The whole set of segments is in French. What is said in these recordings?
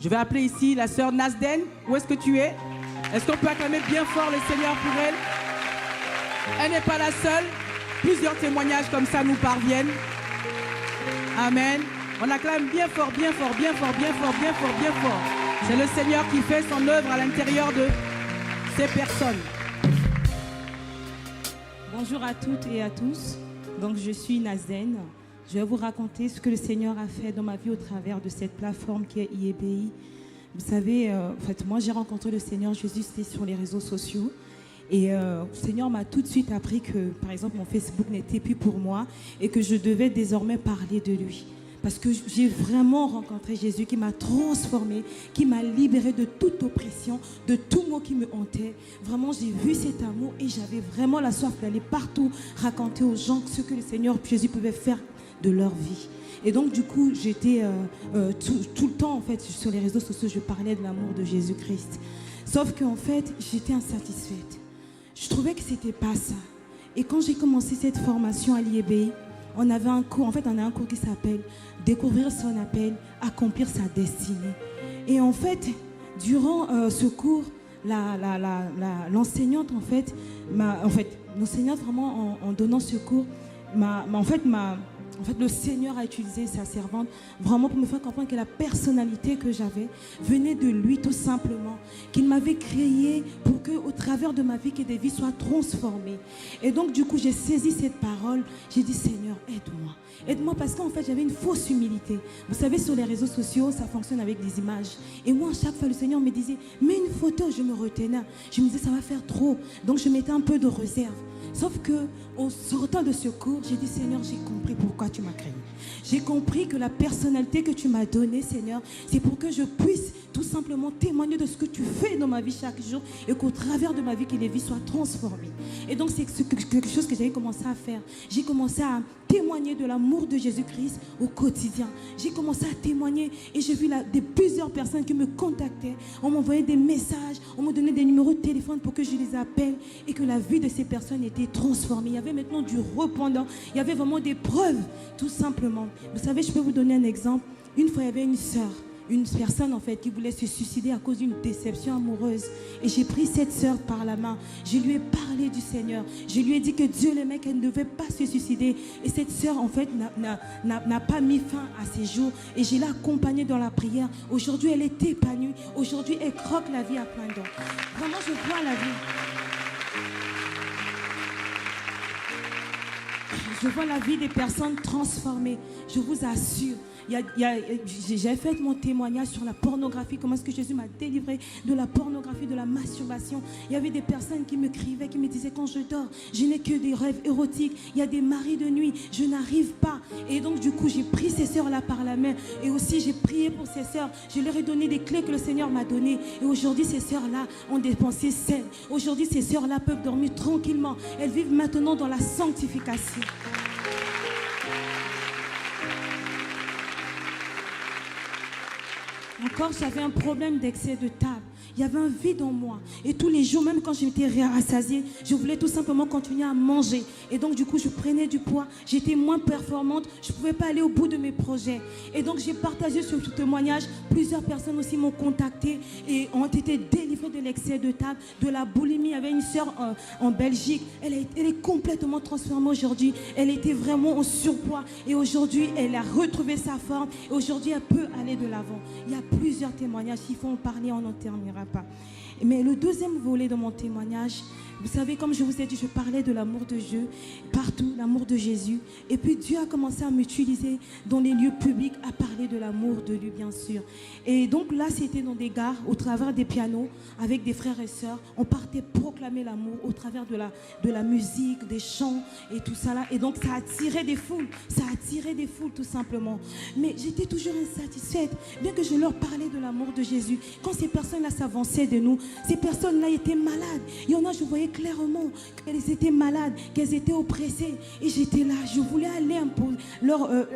Je vais appeler ici la sœur Nasden. Où est-ce que tu es? Est-ce qu'on peut acclamer bien fort le Seigneur pour elle? Elle n'est pas la seule. Plusieurs témoignages comme ça nous parviennent. Amen. On acclame bien fort, bien fort, bien fort, bien fort, bien fort, bien fort. C'est le Seigneur qui fait son œuvre à l'intérieur de ces personnes. Bonjour à toutes et à tous. Donc je suis Nasden. Je vais vous raconter ce que le Seigneur a fait dans ma vie au travers de cette plateforme qui est IEBI. Vous savez, en fait, moi j'ai rencontré le Seigneur Jésus, c'était sur les réseaux sociaux. Et le Seigneur m'a tout de suite appris que, par exemple, mon Facebook n'était plus pour moi et que je devais désormais parler de lui. Parce que j'ai vraiment rencontré Jésus qui m'a transformé, qui m'a libéré de toute oppression, de tout mot qui me hantait. Vraiment, j'ai vu cet amour et j'avais vraiment la soif d'aller partout raconter aux gens ce que le Seigneur Jésus pouvait faire de leur vie. Et donc, du coup, j'étais tout le temps, en fait, sur les réseaux sociaux, je parlais de l'amour de Jésus-Christ. Sauf qu'en fait, j'étais insatisfaite. Je trouvais que c'était pas ça. Et quand j'ai commencé cette formation à l'IEBI, on avait un cours, en fait, on a un cours qui s'appelle « Découvrir son appel, accomplir sa destinée ». Et en fait, durant ce cours, l'enseignante, l'enseignante vraiment en donnant ce cours, le Seigneur a utilisé sa servante vraiment pour me faire comprendre que la personnalité que j'avais venait de lui tout simplement, qu'il m'avait créé pour que au travers de ma vie, que des vies soient transformées. Et donc du coup, j'ai saisi cette parole, j'ai dit Seigneur, aide-moi. Aide-moi parce qu'en fait, j'avais une fausse humilité. Vous savez, sur les réseaux sociaux, ça fonctionne avec des images. Et moi, à chaque fois, le Seigneur me disait, mets une photo, je me retenais. Je me disais, ça va faire trop. Donc je mettais un peu de réserve. Sauf que, en sortant de ce cours, j'ai dit, Seigneur, j'ai compris pourquoi tu m'as créé. J'ai compris que la personnalité que tu m'as donnée, Seigneur, c'est pour que je puisse tout simplement témoigner de ce que tu fais dans ma vie chaque jour et qu'au travers de ma vie, que les vies soient transformées. Et donc, c'est quelque chose que j'avais commencé à faire. J'ai commencé à témoigner de l'amour de Jésus-Christ au quotidien. J'ai commencé à témoigner et j'ai vu plusieurs personnes qui me contactaient. On m'envoyait des messages, on me donnait des numéros de téléphone pour que je les appelle et que la vie de ces personnes était transformée. Il y avait maintenant du répondant, il y avait vraiment des preuves, tout simplement. Vous savez, je peux vous donner un exemple. Une fois, il y avait une sœur, une personne en fait qui voulait se suicider à cause d'une déception amoureuse. Et j'ai pris cette sœur par la main. Je lui ai parlé du Seigneur. Je lui ai dit que Dieu l'aimait, qu'elle ne devait pas se suicider. Et cette sœur en fait n'a pas mis fin à ses jours. Et je l'ai accompagnée dans la prière. Aujourd'hui, elle est épanouie. Aujourd'hui, elle croque la vie à plein dents. Vraiment, je vois la vie. Je vois la vie des personnes transformées. Je vous assure. J'ai fait mon témoignage sur la pornographie, comment est-ce que Jésus m'a délivré de la pornographie, de la masturbation. Il y avait des personnes qui m'écrivaient, qui me disaient quand je dors, je n'ai que des rêves érotiques. Il y a des maris de nuit, je n'arrive pas. Et donc du coup, j'ai pris ces sœurs-là par la main et aussi j'ai prié pour ces sœurs. Je leur ai donné des clés que le Seigneur m'a données. Et aujourd'hui, ces sœurs-là ont des pensées saines. Aujourd'hui, ces sœurs-là peuvent dormir tranquillement. Elles vivent maintenant dans la sanctification. Encore, j'avais un problème d'excès de table. Il y avait un vide en moi. Et tous les jours, même quand j'étais rassasiée, je voulais tout simplement continuer à manger. Et donc, du coup, je prenais du poids. J'étais moins performante. Je ne pouvais pas aller au bout de mes projets. Et donc, j'ai partagé ce témoignage. Plusieurs personnes aussi m'ont contacté et ont été délivrées de l'excès de table, de la boulimie. Il y avait une sœur en Belgique. Elle est complètement transformée aujourd'hui. Elle était vraiment en surpoids. Et aujourd'hui, elle a retrouvé sa forme. Et aujourd'hui, elle peut aller de l'avant. Il y a plusieurs témoignages. S'il faut en parler, on n'en terminera pas. Mais le deuxième volet de mon témoignage, vous savez, comme je vous ai dit, je parlais de l'amour de Dieu partout, l'amour de Jésus. Et puis Dieu a commencé à m'utiliser dans les lieux publics à parler de l'amour de lui, bien sûr. Et donc là, c'était dans des gares, au travers des pianos, avec des frères et sœurs. On partait proclamer l'amour au travers de la musique, des chants et tout ça là. Et donc ça attirait des foules, tout simplement. Mais j'étais toujours insatisfaite, bien que je leur parlais de l'amour de Jésus. Quand ces personnes-là s'avançaient de nous, ces personnes-là étaient malades. Il y en a, je voyais clairement qu'elles étaient malades, qu'elles étaient oppressées. Et j'étais là, je voulais aller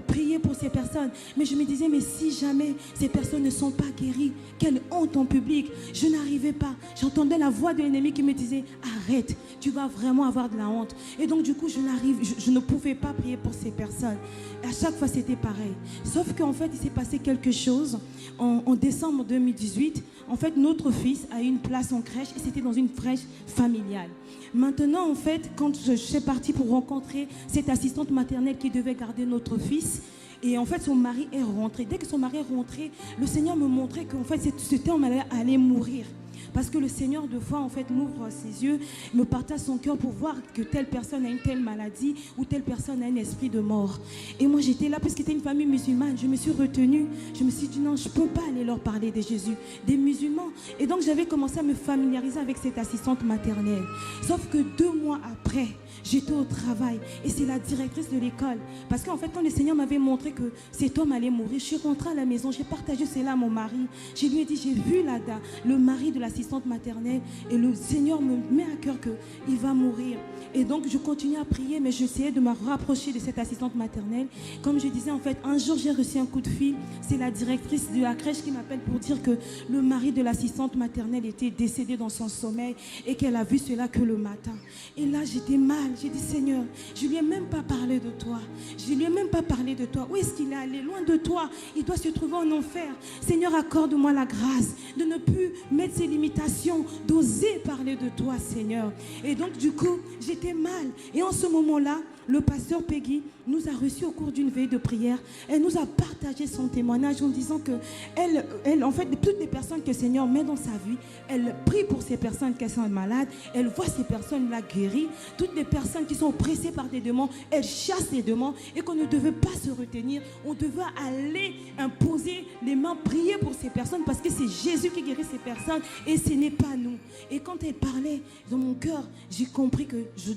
prier pour ces personnes. Mais je me disais, mais si jamais ces personnes ne sont pas guéries, quelle honte en public. Je n'arrivais pas. J'entendais la voix de l'ennemi qui me disait, arrête, tu vas vraiment avoir de la honte. Et donc du coup, je ne pouvais pas prier pour ces personnes. Et à chaque fois, c'était pareil. Sauf qu'en fait, il s'est passé quelque chose. En décembre 2018, en fait, notre fils a eu une place en crèche et c'était dans une crèche familiale. Maintenant, en fait, quand je suis partie pour rencontrer cette assistante maternelle qui devait garder notre fils, et en fait, son mari est rentré. Dès que son mari est rentré, le Seigneur me montrait qu'en fait, cet homme allait mourir. Parce que le Seigneur, de fois, en fait, m'ouvre ses yeux, me partage son cœur pour voir que telle personne a une telle maladie ou telle personne a un esprit de mort. Et moi, j'étais là parce que c'était une famille musulmane. Je me suis retenue. Je me suis dit, non, je ne peux pas aller leur parler de Jésus, des musulmans. Et donc, j'avais commencé à me familiariser avec cette assistante maternelle. Sauf que 2 mois après, j'étais au travail et c'est la directrice de l'école. Parce qu'en fait, quand le Seigneur m'avait montré que cet homme allait mourir, je suis rentrée à la maison, j'ai partagé cela à mon mari. Je lui ai dit, j'ai vu là-bas le mari de l'assistante maternelle et le Seigneur me met à cœur qu'il va mourir. Et donc, je continuais à prier, mais j'essayais de me rapprocher de cette assistante maternelle. Comme je disais, en fait, un jour, j'ai reçu un coup de fil. C'est la directrice de la crèche qui m'appelle pour dire que le mari de l'assistante maternelle était décédé dans son sommeil et qu'elle a vu cela que le matin. Et là, j'étais mal. J'ai dit, Seigneur, je ne lui ai même pas parlé de toi. Je ne lui ai même pas parlé de toi. Où est-ce qu'il est allé? Loin de toi. Il doit se trouver en enfer. Seigneur, accorde-moi la grâce de ne plus mettre ses limitations, d'oser parler de toi, Seigneur. Et donc, du coup, j'étais mal. Et en ce moment-là, le pasteur Peggy nous a reçus au cours d'une veille de prière. Elle nous a partagé son témoignage en disant que elle, en fait, toutes les personnes que le Seigneur met dans sa vie, elle prie pour ces personnes qui sont malades, elle voit ces personnes-là guéries. Toutes les personnes qui sont oppressées par des démons, elle chasse les démons et qu'on ne devait pas se retenir. On devait aller imposer les mains, prier pour ces personnes parce que c'est Jésus qui guérit ces personnes et ce n'est pas nous. Et quand elle parlait dans mon cœur, j'ai compris que je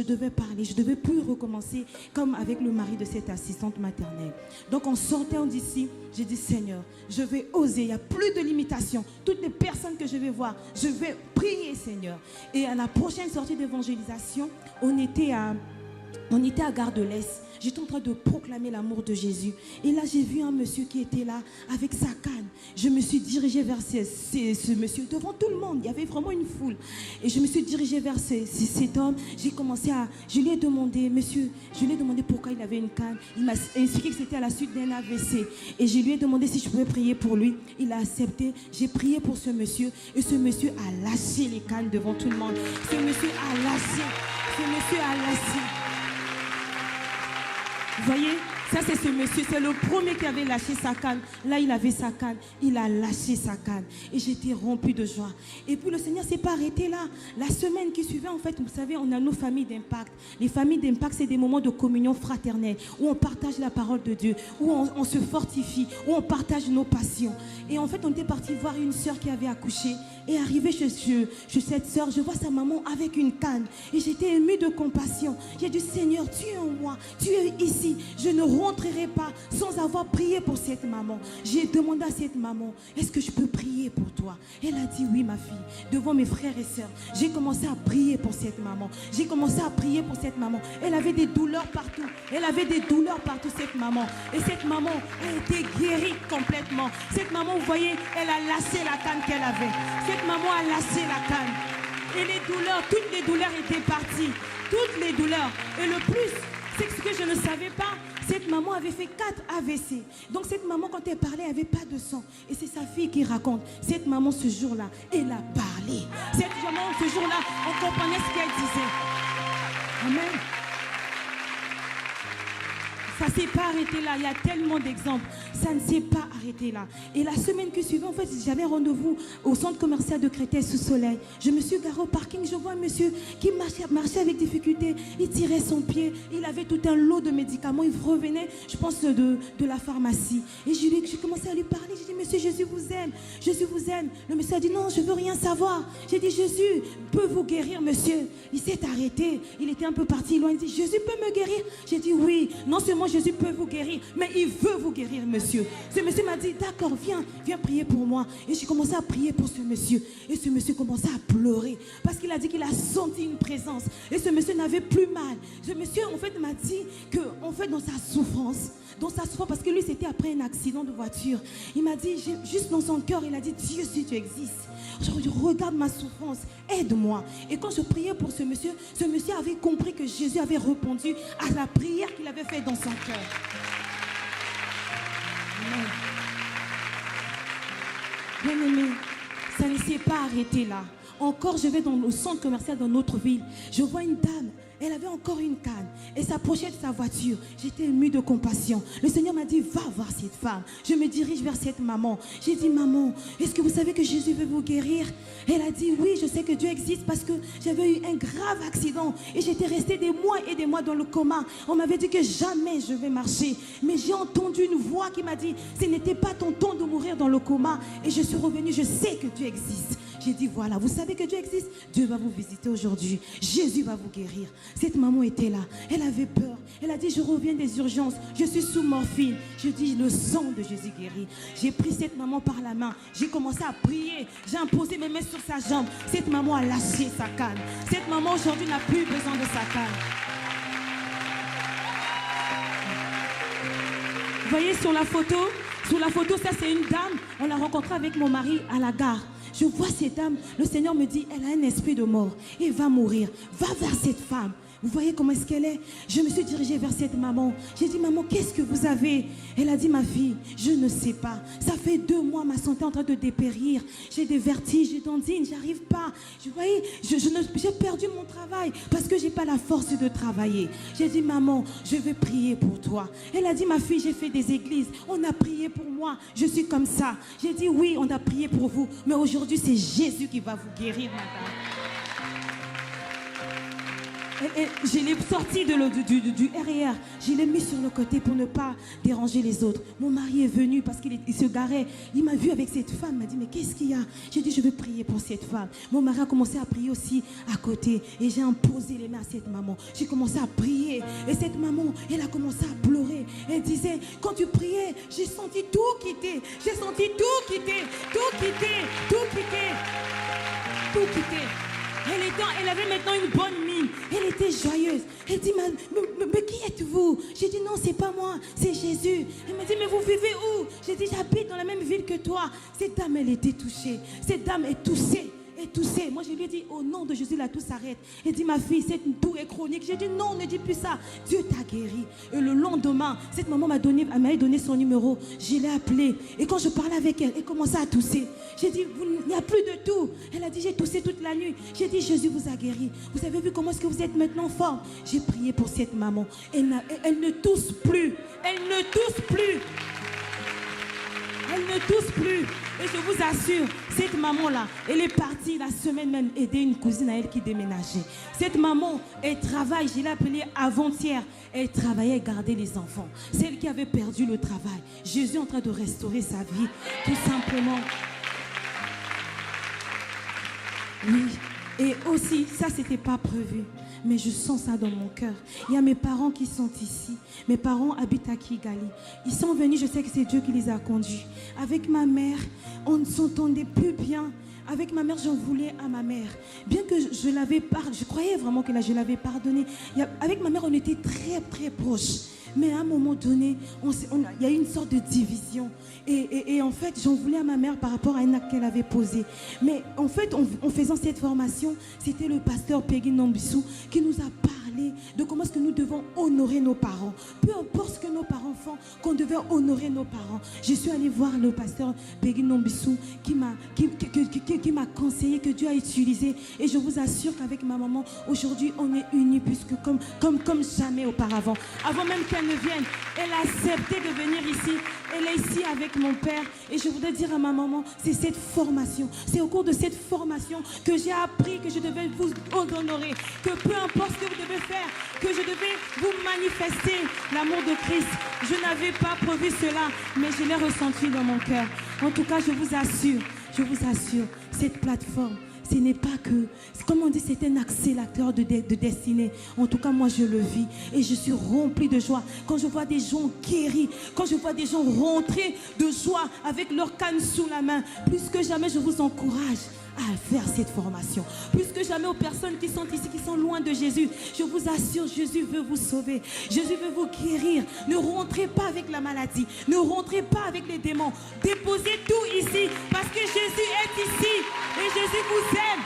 devais parler, je devais plus recommencer comme avec le mari de cette assistante maternelle. Donc en sortant d'ici, j'ai dit, Seigneur, je vais oser, il n'y a plus de limitations. Toutes les personnes que je vais voir, je vais prier, Seigneur. Et à la prochaine sortie d'évangélisation, on était à Gare de l'Est. J'étais en train de proclamer l'amour de Jésus. Et là, j'ai vu un monsieur qui était là avec sa canne. Je me suis dirigée vers ce monsieur devant tout le monde. Il y avait vraiment une foule. Et je me suis dirigée vers cet homme. Je lui ai demandé, monsieur, pourquoi il avait une canne. Il m'a expliqué que c'était à la suite d'un AVC. Et je lui ai demandé si je pouvais prier pour lui. Il a accepté. J'ai prié pour ce monsieur. Et ce monsieur a lâché les cannes devant tout le monde. Ce monsieur a lâché. Vous voyez, ça c'est ce monsieur, c'est le premier qui avait lâché sa canne. Là, il avait sa canne, il a lâché sa canne. Et j'étais rompue de joie. Et puis le Seigneur ne s'est pas arrêté là. La semaine qui suivait, en fait, vous savez, on a nos familles d'impact. Les familles d'impact, c'est des moments de communion fraternelle, où on partage la parole de Dieu, où on se fortifie, où on partage nos passions. Et en fait, on était parti voir une sœur qui avait accouché. Et arrivé chez cette sœur, je vois sa maman avec une canne. Et j'étais émue de compassion. J'ai dit, Seigneur, tu es en moi, tu es ici. Je ne rentrerai pas sans avoir prié pour cette maman. J'ai demandé à cette maman, est-ce que je peux prier pour toi? Elle a dit, oui, ma fille. Devant mes frères et sœurs, j'ai commencé à prier pour cette maman. Elle avait des douleurs partout. Cette maman. Et cette maman a été guérie complètement. Cette maman, vous voyez, elle a lâché la canne qu'elle avait. Cette maman a lâché la canne. Et les douleurs, toutes les douleurs étaient parties. Toutes les douleurs. Et le plus, c'est ce que je ne savais pas. Cette maman avait fait 4 AVC. Donc cette maman, quand elle parlait, elle n'avait pas de sang. Et c'est sa fille qui raconte. Cette maman, ce jour-là, elle a parlé. Cette maman, ce jour-là, on comprenait ce qu'elle disait. Amen. Ça ne s'est pas arrêté là. Il y a tellement d'exemples. Ça ne s'est pas arrêté là. Et la semaine qui suivait, en fait, j'avais rendez-vous au centre commercial de Créteil sous soleil. Je me suis garée au parking. Je vois un monsieur qui marchait avec difficulté. Il tirait son pied. Il avait tout un lot de médicaments. Il revenait, je pense, de la pharmacie. Et j'ai commencé à lui parler. J'ai dit, monsieur, Jésus vous aime. Jésus vous aime. Le monsieur a dit, non, je ne veux rien savoir. J'ai dit, Jésus peut vous guérir, monsieur. Il s'est arrêté. Il était un peu parti loin. Il dit, Jésus peut me guérir. J'ai dit, oui. Non seulement comment Jésus peut vous guérir. Mais il veut vous guérir, monsieur. Ce monsieur m'a dit, d'accord, viens prier pour moi. Et j'ai commencé à prier pour ce monsieur. Et ce monsieur commençait à pleurer parce qu'il a dit qu'il a senti une présence. Et ce monsieur n'avait plus mal. Ce monsieur, en fait, m'a dit que, en fait, dans sa souffrance, parce que lui, c'était après un accident de voiture. Il m'a dit, juste dans son cœur, il a dit, Dieu, si tu existes, je regarde ma souffrance, aide-moi. Et quand je priais pour ce monsieur avait compris que Jésus avait répondu à la prière qu'il avait faite dans son cœur. Bien-aimé, ça ne s'est pas arrêté là. Encore, je vais dans le centre commercial dans notre ville. Je vois une dame. Elle avait encore une canne. Elle s'approchait de sa voiture. J'étais émue de compassion. Le Seigneur m'a dit, va voir cette femme. Je me dirige vers cette maman. J'ai dit, maman, est-ce que vous savez que Jésus veut vous guérir? Elle a dit, oui, je sais que Dieu existe parce que j'avais eu un grave accident et j'étais restée des mois et des mois dans le coma. On m'avait dit que jamais je vais marcher. Mais j'ai entendu une voix qui m'a dit, ce n'était pas ton temps de mourir dans le coma. Et je suis revenue, je sais que Dieu existe. J'ai dit, voilà, vous savez que Dieu existe? Dieu va vous visiter aujourd'hui. Jésus va vous guérir. Cette maman était là. Elle avait peur. Elle a dit, je reviens des urgences. Je suis sous morphine. Je dis, le sang de Jésus guérit. J'ai pris cette maman par la main. J'ai commencé à prier. J'ai imposé mes mains sur sa jambe. Cette maman a lâché sa canne. Cette maman aujourd'hui n'a plus besoin de sa canne. Vous voyez sur la photo, ça c'est une dame. On l'a rencontrée avec mon mari à la gare. Je vois cette dame, le Seigneur me dit, elle a un esprit de mort, elle va mourir. Va vers cette femme. Vous voyez comment est-ce qu'elle est? Je me suis dirigée vers cette maman. J'ai dit, maman, qu'est-ce que vous avez? Elle a dit, ma fille, je ne sais pas. Ça fait 2 mois, ma santé est en train de dépérir. J'ai des vertiges, j'ai d'andine, j'arrive pas. Vous voyez, j'ai perdu mon travail parce que j'ai pas la force de travailler. J'ai dit, maman, je vais prier pour toi. Elle a dit, ma fille, j'ai fait des églises. On a prié pour moi. Je suis comme ça. J'ai dit, oui, on a prié pour vous. Mais aujourd'hui, c'est Jésus qui va vous guérir, madame. Et je l'ai sorti du RER, je l'ai mis sur le côté pour ne pas déranger les autres. Mon mari est venu parce qu'il se garait. Il m'a vu avec cette femme, il m'a dit, mais qu'est-ce qu'il y a? J'ai dit, je veux prier pour cette femme. Mon mari a commencé à prier aussi à côté. Et j'ai imposé les mains à cette maman. J'ai commencé à prier. Et cette maman, elle a commencé à pleurer. Elle disait, quand tu priais, j'ai senti tout quitter. J'ai senti tout quitter, tout quitter, tout quitter, tout quitter. Elle avait maintenant une bonne mine. Elle était joyeuse. Elle dit, mais qui êtes-vous? J'ai dit, non, c'est pas moi, c'est Jésus. Elle m'a dit, mais vous vivez où? J'ai dit, j'habite dans la même ville que toi. Cette dame, elle était touchée. Cette dame est toussée. Et toussée. Moi, je lui ai dit, au nom de Jésus, là, tout s'arrête. Elle dit, ma fille, cette toux est chronique. J'ai dit, non, ne dis plus ça. Dieu t'a guéri. Et le lendemain, cette maman m'a donné son numéro. Je l'ai appelée. Et quand je parlais avec elle, elle commençait à tousser. J'ai dit, il n'y a plus de tout. Elle a dit, j'ai toussé toute la nuit. J'ai dit, Jésus vous a guéri. Vous avez vu comment est-ce que vous êtes maintenant fort? J'ai prié pour cette maman. Elle ne tousse plus. Elle ne tousse plus. Elle ne tousse plus. Et je vous assure, cette maman-là, elle est partie la semaine même aider une cousine à elle qui déménageait. Cette maman, elle travaille, je l'ai appelée avant-hier. Elle travaillait, gardait les enfants. Celle qui avait perdu le travail. Jésus est en train de restaurer sa vie, tout simplement. Oui. Et aussi, ça, c'était pas prévu. Mais je sens ça dans mon cœur. Il y a mes parents qui sont ici. Mes parents habitent à Kigali. Ils sont venus, je sais que c'est Dieu qui les a conduits. Avec ma mère, on ne s'entendait plus bien. Avec ma mère, j'en voulais à ma mère. Bien que je l'avais pardonné, je croyais vraiment que je l'avais pardonné. Avec ma mère, on était très, très proches. Mais à un moment donné, il y a eu une sorte de division. Et en fait, j'en voulais à ma mère par rapport à un acte qu'elle avait posé. Mais en fait, en faisant cette formation, c'était le pasteur Peggy Nombissou qui nous a parlé de comment est-ce que nous devons honorer nos parents. Peu importe ce que nos parents font, qu'on devait honorer nos parents. Je suis allée voir le pasteur Peggy Nombissou qui m'a conseillé, que Dieu a utilisé. Et je vous assure qu'avec ma maman, aujourd'hui, on est unis puisque comme jamais auparavant. Avant même qu'elle ne vienne, elle a accepté de venir ici. Elle est ici avec mon père. Et je voudrais dire à ma maman, c'est cette formation. C'est au cours de cette formation que j'ai appris que je devais vous honorer. Que peu importe ce que vous devez faire, que je devais vous manifester l'amour de Christ. Je n'avais pas prévu cela, mais je l'ai ressenti dans mon cœur. En tout cas, je vous assure, cette plateforme, ce n'est pas que, comme on dit, c'est un accélérateur de destinée. En tout cas, moi, je le vis et je suis remplie de joie. Quand je vois des gens guéris, quand je vois des gens rentrer de joie avec leur canne sous la main, plus que jamais, je vous encourage à faire cette formation. Plus que jamais aux personnes qui sont ici, qui sont loin de Jésus, je vous assure, Jésus veut vous sauver. Jésus veut vous guérir. Ne rentrez pas avec la maladie. Ne rentrez pas avec les démons. Déposez tout ici parce que Jésus est ici et Jésus vous aime.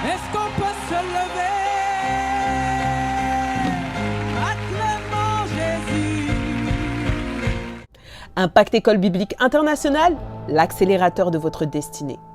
Est-ce qu'on peut se lever? Acclamons Jésus. Impact École Biblique Internationale, l'accélérateur de votre destinée.